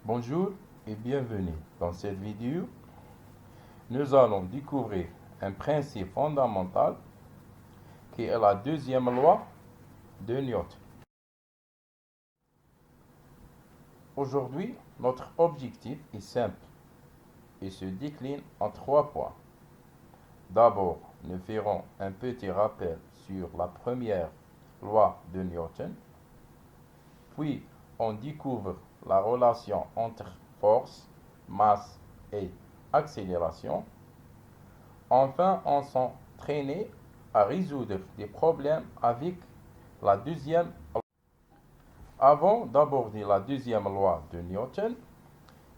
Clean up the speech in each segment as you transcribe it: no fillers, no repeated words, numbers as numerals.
Bonjour et bienvenue. Dans cette vidéo, nous allons découvrir un principe fondamental qui est la deuxième loi de Newton. Aujourd'hui, notre objectif est simple et se décline en 3 points. D'abord, nous ferons un petit rappel sur la première loi de Newton. Puis, on découvre la relation entre force, masse et accélération. Enfin, on s'entraîne à résoudre des problèmes avec la deuxième loi. Avant d'aborder la deuxième loi de Newton,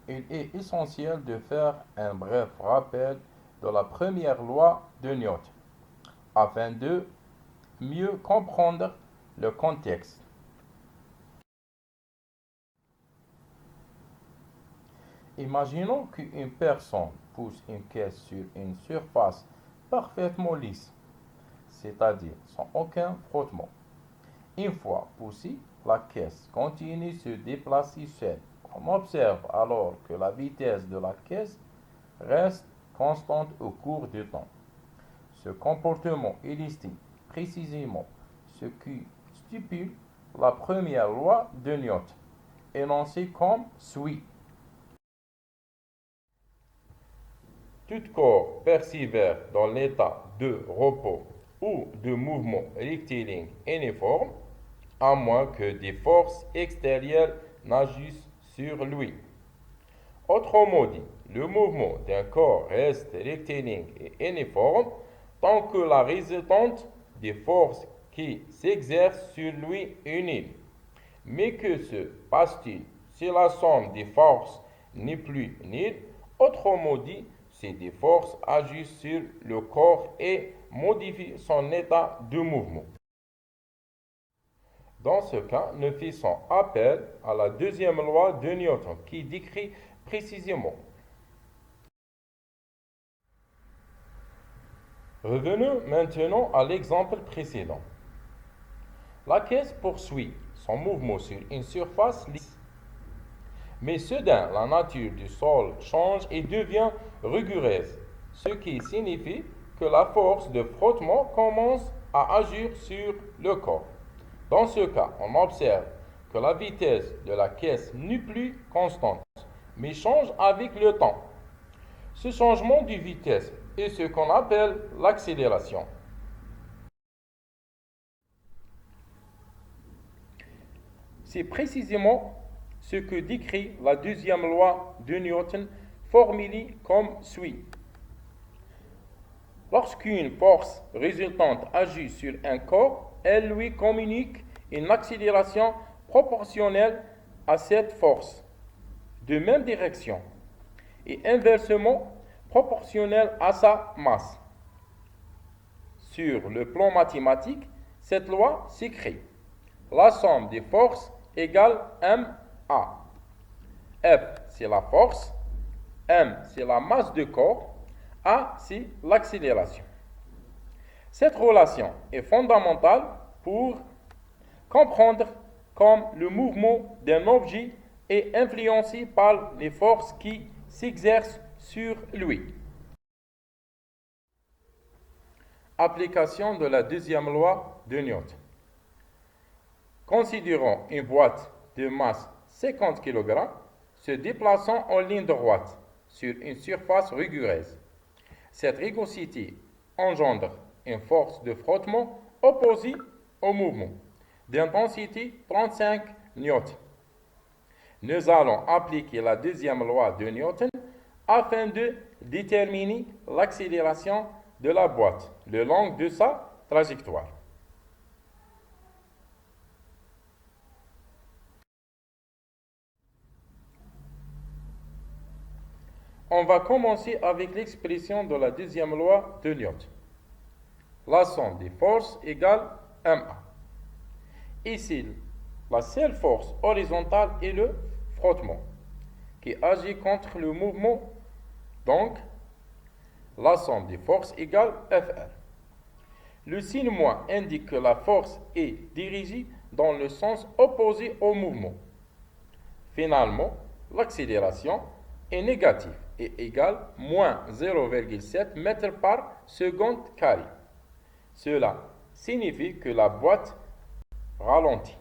il est essentiel de faire un bref rappel de la première loi de Newton, afin de mieux comprendre le contexte. Imaginons qu'une personne pousse une caisse sur une surface parfaitement lisse, c'est-à-dire sans aucun frottement. Une fois poussée, la caisse continue de se déplacer seule. On observe alors que la vitesse de la caisse reste constante au cours du temps. Ce comportement illustre précisément ce qui stipule la première loi de Newton, énoncée comme suit. Tout corps persévère dans l'état de repos ou de mouvement rectiligne uniforme, à moins que des forces extérieures n'agissent sur lui. Autrement dit, le mouvement d'un corps reste rectiligne et uniforme tant que la résultante des forces qui s'exercent sur lui est nulle. Mais que se passe-t-il si la somme des forces n'est plus nulle? Autrement dit, si des forces agissent sur le corps et modifient son état de mouvement. Dans ce cas, nous faisons appel à la deuxième loi de Newton qui décrit précisément. Revenons maintenant à l'exemple précédent. La caisse poursuit son mouvement sur une surface lisse. Mais soudain, la nature du sol change et devient rigoureuse, ce qui signifie que la force de frottement commence à agir sur le corps. Dans ce cas, on observe que la vitesse de la caisse n'est plus constante, mais change avec le temps. Ce changement de vitesse est ce qu'on appelle l'accélération. C'est précisément ce que décrit la deuxième loi de Newton, formulée comme suit. Lorsqu'une force résultante agit sur un corps, elle lui communique une accélération proportionnelle à cette force, de même direction, et inversement proportionnelle à sa masse. Sur le plan mathématique, cette loi s'écrit: la somme des forces égale ma. F, c'est la force, m, c'est la masse du corps, a, c'est l'accélération. Cette relation est fondamentale pour comprendre comment le mouvement d'un objet est influencé par les forces qui s'exercent sur lui. Application de la deuxième loi de Newton. Considérons une boîte de masse 50 kg se déplaçant en ligne droite sur une surface rigoureuse. Cette rigidité engendre une force de frottement opposée au mouvement, d'intensité 35 newtons. Nous allons appliquer la deuxième loi de Newton afin de déterminer l'accélération de la boîte le long de sa trajectoire. On va commencer avec l'expression de la deuxième loi de Newton. La somme des forces égale ma. Ici, la seule force horizontale est le frottement, qui agit contre le mouvement. Donc, la somme des forces égale Fr. Le signe moins indique que la force est dirigée dans le sens opposé au mouvement. Finalement, l'accélération est négative et égale moins 0,7 mètres par seconde carré. Cela signifie que la boîte ralentit.